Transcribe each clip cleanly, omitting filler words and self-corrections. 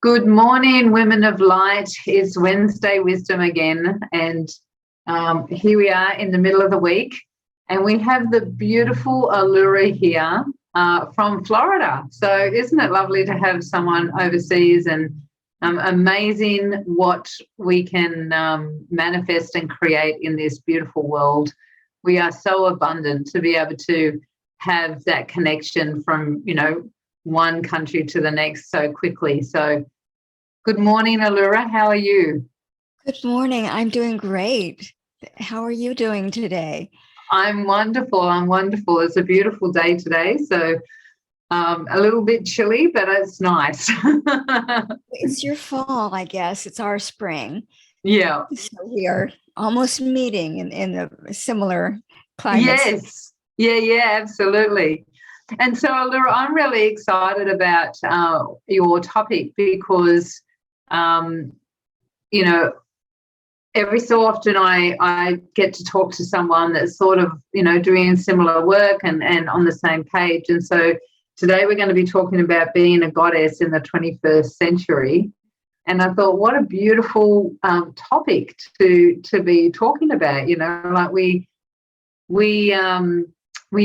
Good morning, women of light. It's Wednesday Wisdom again, and here we are in the middle of the week, and we have the beautiful Allura here from Florida. So isn't it lovely to have someone overseas, and amazing what we can manifest and create in this beautiful world. We are so abundant to be able to have that connection from, one country to the next so quickly. So good morning, Allura. How are you? Good morning. I'm doing great. How are you doing today? I'm wonderful. I'm wonderful. It's a beautiful day today. So a little bit chilly, but it's nice. It's your fall, I guess. It's our spring. Yeah. So we are almost meeting in a similar climates. Yes. Yeah, absolutely. And so, Allura, I'm really excited about your topic because, every so often I get to talk to someone that's sort of, doing similar work and on the same page. And so today we're going to be talking about being a goddess in the 21st century. And I thought, what a beautiful topic to be talking about. Like we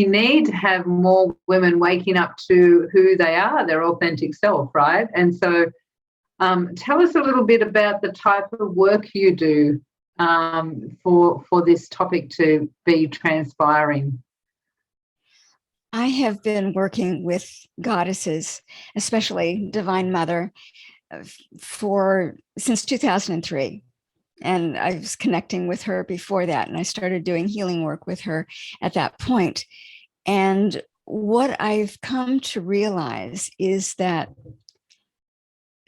need to have more women waking up to who they are, their authentic self, right? And so tell us a little bit about the type of work you do for this topic to be transpiring. I have been working with goddesses, especially Divine Mother, since 2003. And I was connecting with her before that, and I started doing healing work with her at that point. And what I've come to realize is that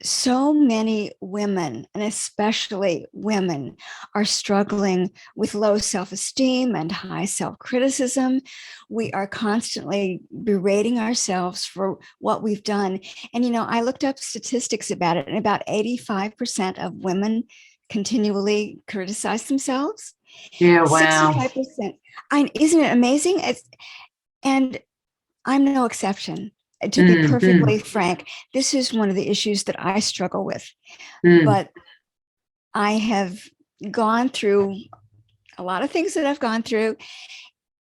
so many women, and especially women, are struggling with low self-esteem and high self-criticism. We are constantly berating ourselves for what we've done. And, I looked up statistics about it, and about 85% of women continually criticize themselves. Yeah, wow. 65%. Isn't it amazing? And I'm no exception. To be perfectly frank, this is one of the issues that I struggle with. But I have gone through a lot of things that I've gone through,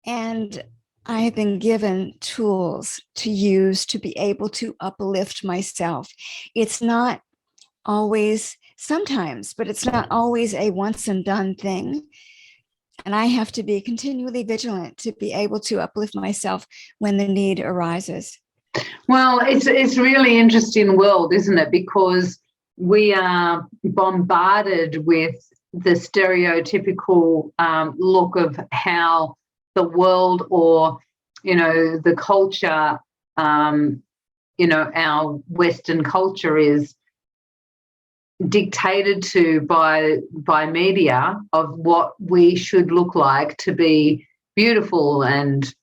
and I have been given tools to use to be able to uplift myself. It's not always, sometimes, but it's not always a once and done thing. And I have to be continually vigilant to be able to uplift myself when the need arises. Well, it's really interesting world, isn't it? Because we are bombarded with the stereotypical look of how the world or, the culture, our Western culture is dictated to by media of what we should look like to be beautiful and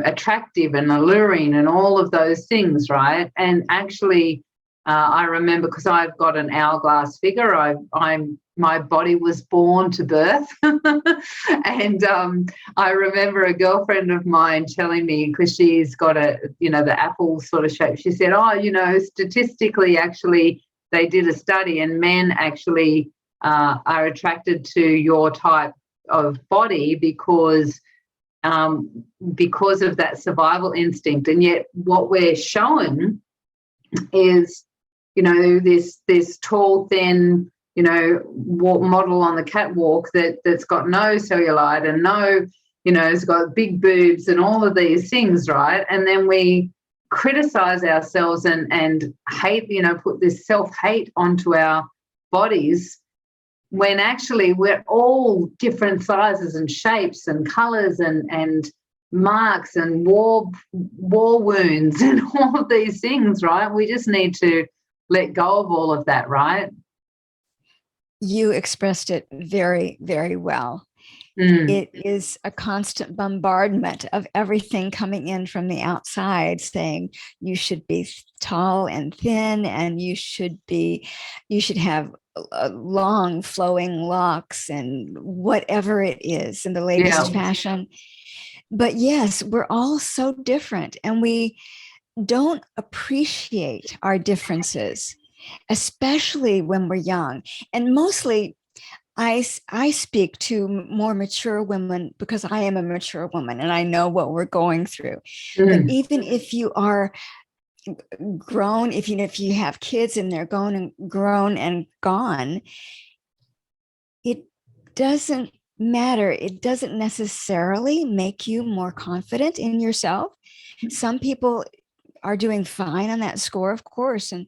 attractive and alluring and all of those things, right? And actually I remember, because I've got an hourglass figure, my body was born to birth. And I remember a girlfriend of mine telling me, because she's got the apple sort of shape, she said, statistically actually they did a study, and men actually are attracted to your type of body because of that survival instinct. And yet what we're shown is, this tall, thin, model on the catwalk that's got no cellulite and no, it's got big boobs and all of these things, right? And then we criticize ourselves and hate, put this self-hate onto our bodies, when actually we're all different sizes and shapes and colors and marks and war wounds and all of these things, right? We just need to let go of all of that, right? You expressed it very, very well. It is a constant bombardment of everything coming in from the outside saying you should be tall and thin, and you should have long flowing locks and whatever it is in the latest fashion. But yes, we're all so different, and we don't appreciate our differences, especially when we're young. And mostly I speak to more mature women because I am a mature woman and I know what we're going through. But even if you are grown, if you have kids and they're grown and gone, it doesn't matter. It doesn't necessarily make you more confident in yourself. Some people are doing fine on that score, of course, and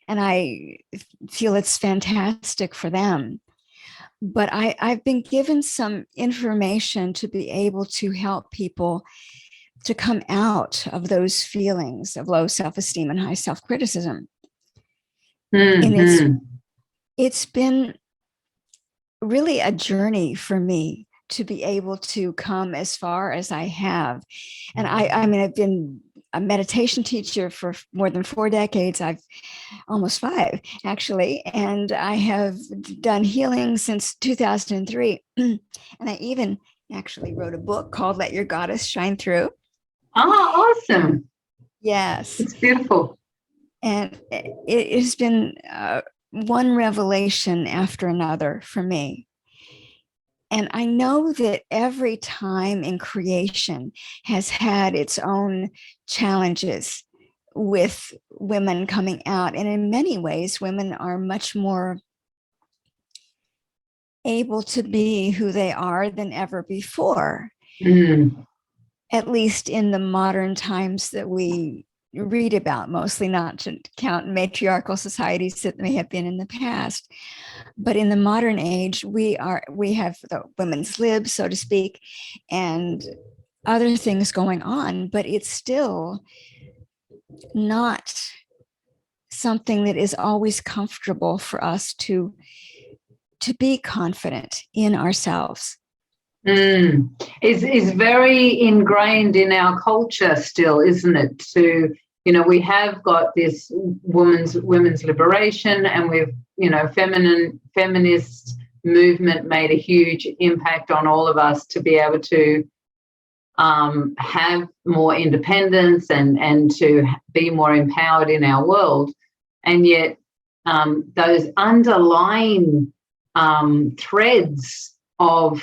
I feel it's fantastic for them. But I've been given some information to be able to help people to come out of those feelings of low self-esteem and high self-criticism. And it's been really a journey for me to be able to come as far as I have. And I mean, I've been a meditation teacher for more than 4 decades. I've almost 5 actually. And I have done healing since 2003. And I even actually wrote a book called Let Your Goddess Shine Through. Oh, awesome. Yes. It's beautiful. And it has been one revelation after another for me. And I know that every time in creation has had its own challenges with women coming out. And in many ways, women are much more able to be who they are than ever before, at least in the modern times that we read about, mostly, not to count matriarchal societies that may have been in the past. But in the modern age, we have the women's lib, so to speak, and other things going on, but it's still not something that is always comfortable for us to be confident in ourselves. Is very ingrained in our culture still, isn't it? To, you know, we have got this women's liberation, and we've, you know, feminist movement made a huge impact on all of us to be able to have more independence and to be more empowered in our world. And yet those underlying threads of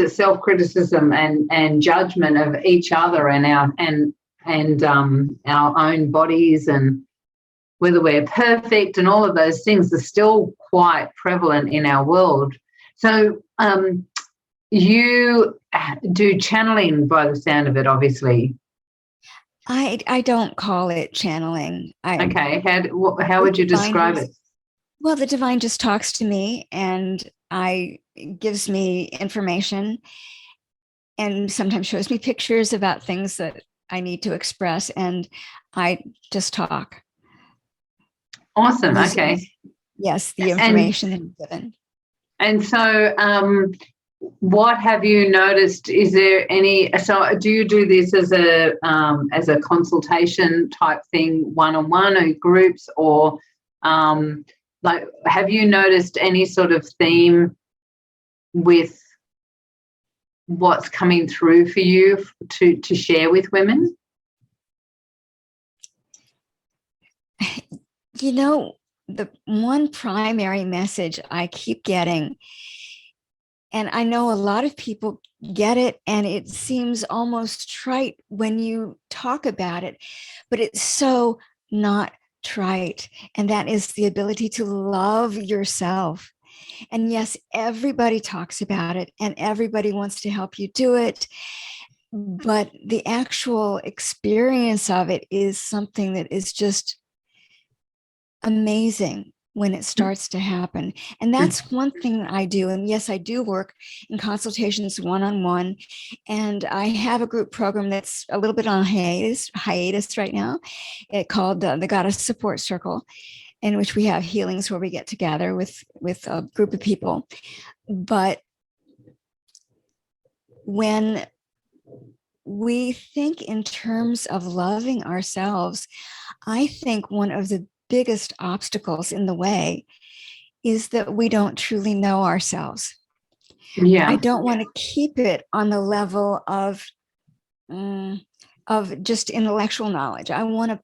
self-criticism and judgment of each other and our own bodies, and whether we're perfect, and all of those things are still quite prevalent in our world. So you do channeling by the sound of it, obviously. I don't call it channeling. Okay, how would you describe it? Well, the divine just talks to me and gives me information, and sometimes shows me pictures about things that I need to express, and I just talk. Awesome. Okay. Yes, the information is given. And so what have you noticed? Is there any, so do you do this as a consultation type thing, one-on-one, or groups, or like, have you noticed any sort of theme with what's coming through for you to share with women? You know, the one primary message I keep getting, and I know a lot of people get it, and it seems almost trite when you talk about it, but it's so not trite. And that is the ability to love yourself. And yes, everybody talks about it and everybody wants to help you do it. But the actual experience of it is something that is just amazing when it starts to happen. And that's one thing that I do. And yes, I do work in consultations one-on-one. And I have a group program that's a little bit on hiatus right now, called the Goddess Support Circle, in which we have healings where we get together with a group of people. But when we think in terms of loving ourselves, I think one of the biggest obstacles in the way is that we don't truly know ourselves. Yeah. I don't want to keep it on the level of of just intellectual knowledge. I want to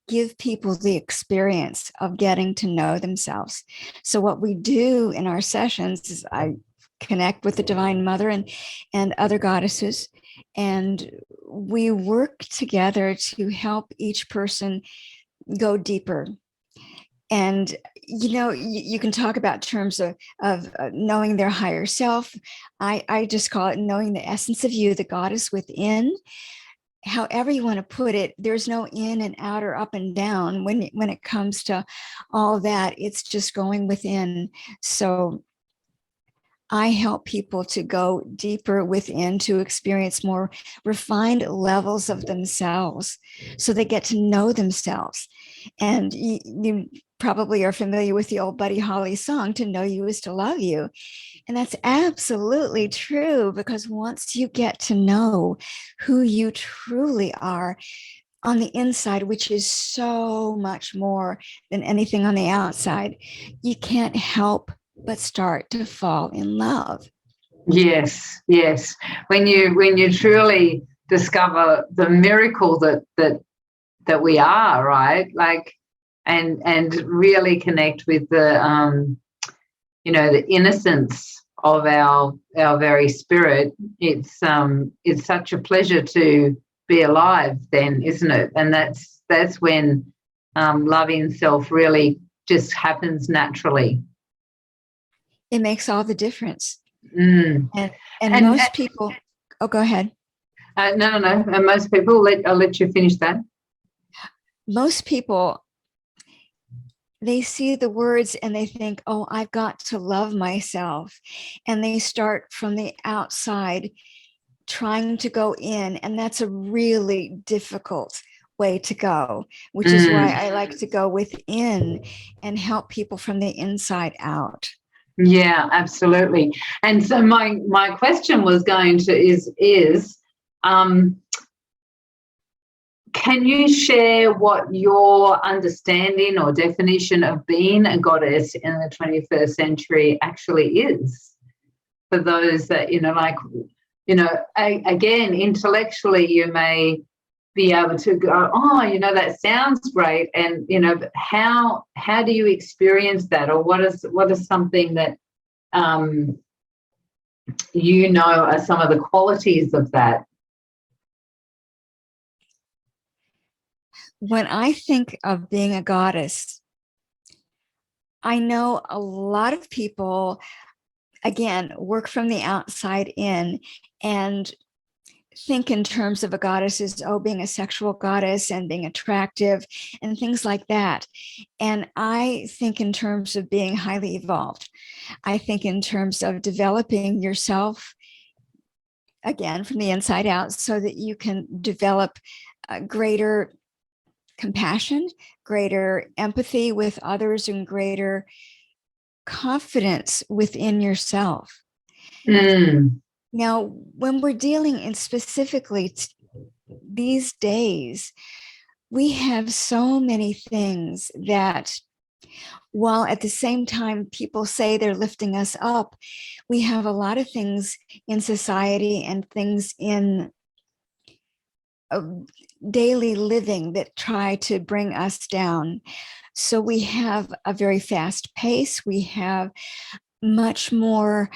give people the experience of getting to know themselves. So what we do in our sessions is I connect with the Divine Mother and other goddesses, and we work together to help each person go deeper. And you can talk about terms of knowing their higher self. I just call it knowing the essence of you, the goddess within. However you want to put it, there's no in and out or up and down when it comes to all that. It's just going within. So I help people to go deeper within, to experience more refined levels of themselves, so they get to know themselves. And you probably are familiar with the old Buddy Holly song, "To know you is to love you." And that's absolutely true, because once you get to know who you truly are on the inside, which is so much more than anything on the outside, you can't help but start to fall in love. Yes, yes. When you truly discover the miracle that we are, right? Like, and really connect with the the innocence of our very spirit. It's such a pleasure to be alive then, isn't it? And that's when loving self really just happens naturally. It makes all the difference. And most people, oh, go ahead. No. And most people, I'll let you finish that. Most people, they see the words and they think, oh, I've got to love myself. And they start from the outside trying to go in. And that's a really difficult way to go, which is why I like to go within and help people from the inside out. Yeah, absolutely. And so my question was going to is can you share what your understanding or definition of being a goddess in the 21st century actually is, for those that, again, intellectually you may be able to go, oh, that sounds great. And, but how do you experience that? Or what is something that, are some of the qualities of that? When I think of being a goddess, I know a lot of people, again, work from the outside in and think in terms of a goddess as, being a sexual goddess and being attractive and things like that. And I think in terms of being highly evolved. I think in terms of developing yourself, again, from the inside out, so that you can develop greater compassion, greater empathy with others, and greater confidence within yourself. Now, when we're dealing in specifically these days, we have so many things that, while at the same time people say they're lifting us up, we have a lot of things in society and things in daily living that try to bring us down. So we have a very fast pace. We have much more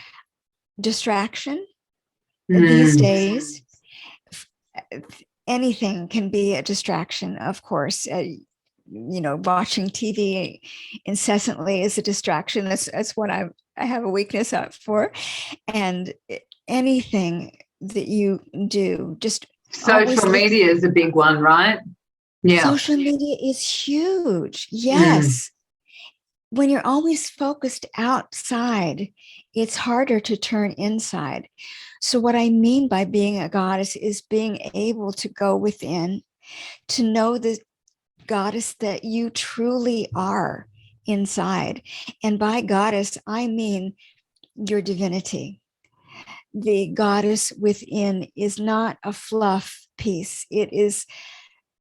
distraction these days. Anything can be a distraction, of course. Watching TV incessantly is a distraction. That's what I have a weakness up for. And anything that you do, just social media is a big one, right? Yeah. Social media is huge. Yes. When you're always focused outside, it's harder to turn inside. So what I mean by being a goddess is being able to go within, to know the goddess that you truly are inside. And by goddess, I mean your divinity. The goddess within is not a fluff piece. It is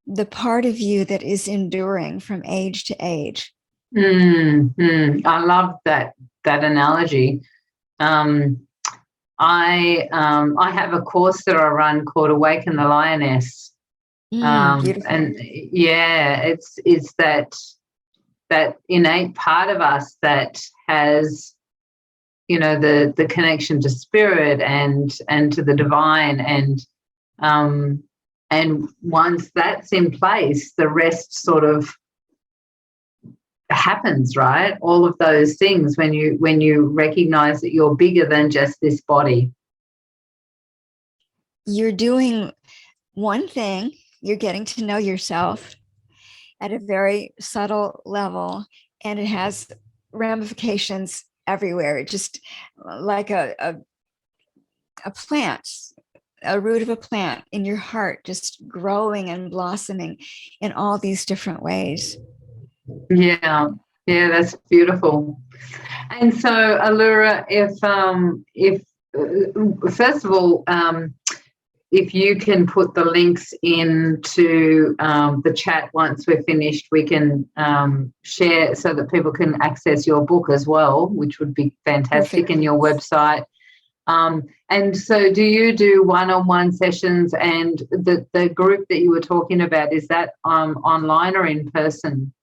the part of you that is enduring from age to age. I love that analogy. I have a course that I run called Awaken the Lioness. Beautiful. And yeah, it's that innate part of us that has, you know, the connection to spirit and to the divine, and once that's in place, the rest sort of happens, right? All of those things when you recognize that you're bigger than just this body. You're doing one thing, you're getting to know yourself at a very subtle level, and it has ramifications everywhere. It just like a plant, a root of a plant in your heart, just growing and blossoming in all these different ways. Yeah, that's beautiful. And so, Allura, if first of all, if you can put the links into the chat once we're finished, we can share so that people can access your book as well, which would be fantastic. Perfect. In your website. And so do you do one-on-one sessions, and the group that you were talking about, is that online or in person?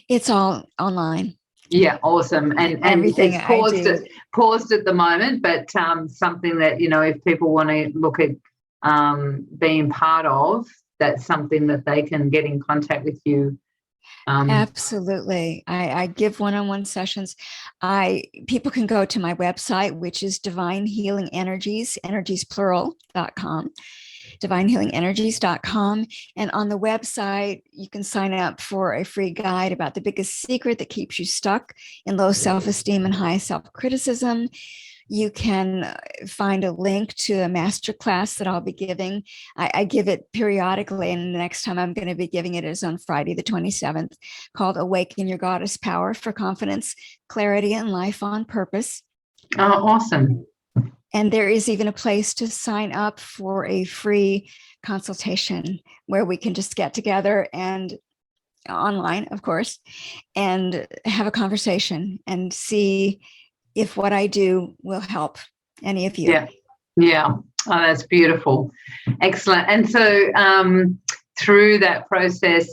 It's all online. Yeah, awesome. And everything it's paused at the moment, but something that, you know, if people want to look at being part of, that's something that they can get in contact with you. Absolutely. I give one-on-one sessions. People can go to my website, which is divinehealingenergies.com, divinehealingenergies.com. And on the website, you can sign up for a free guide about the biggest secret that keeps you stuck in low self-esteem and high self-criticism. You can find a link to a masterclass that I'll be giving. I give it periodically, and the next time I'm going to be giving it is on Friday, the 27th, called Awaken Your Goddess Power for Confidence, Clarity, and Life on Purpose. Oh, awesome. And there is even a place to sign up for a free consultation where we can just get together and online, of course, and have a conversation and see if what I do will help any of you. Yeah. Oh, that's beautiful. Excellent. And so through that process,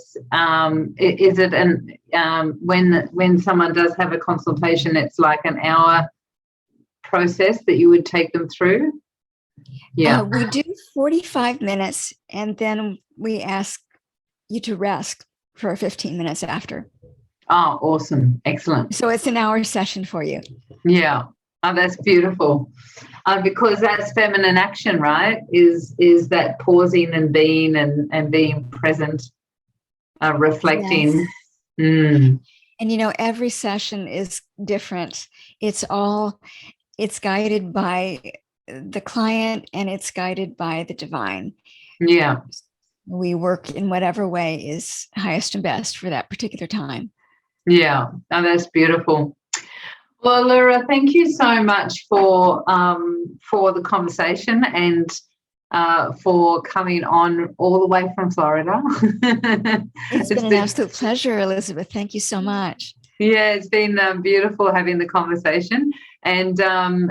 is it when someone does have a consultation, it's like an hour process that you would take them through? Yeah. We do 45 minutes, and then we ask you to rest for 15 minutes after. Oh, awesome. Excellent. So it's an hour session for you. Yeah. Oh, that's beautiful. Because that's feminine action, right? Is that pausing and being and being present, reflecting. Yes. Mm. And, you know, every session is different. It's guided by the client, and it's guided by the divine. Yeah. We work in whatever way is highest and best for that particular time. Yeah. Oh, that's beautiful. Well, Allura, thank you so much for the conversation and for coming on all the way from Florida. It's been an absolute pleasure, Elizabeth. Thank you so much. Yeah, it's been beautiful having the conversation. And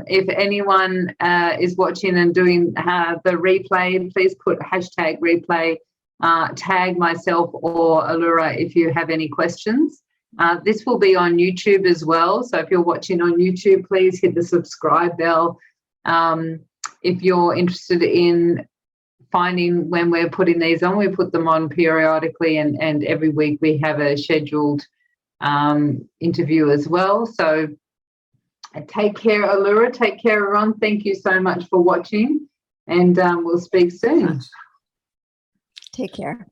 if anyone is watching and doing the replay, please put #replay, tag myself or Allura if you have any questions. This will be on YouTube as well. So if you're watching on YouTube, please hit the subscribe bell. If you're interested in finding when we're putting these on, we put them on periodically, and every week we have a scheduled interview as well. So take care, Allura. Take care, everyone. Thank you so much for watching, and we'll speak soon. Take care.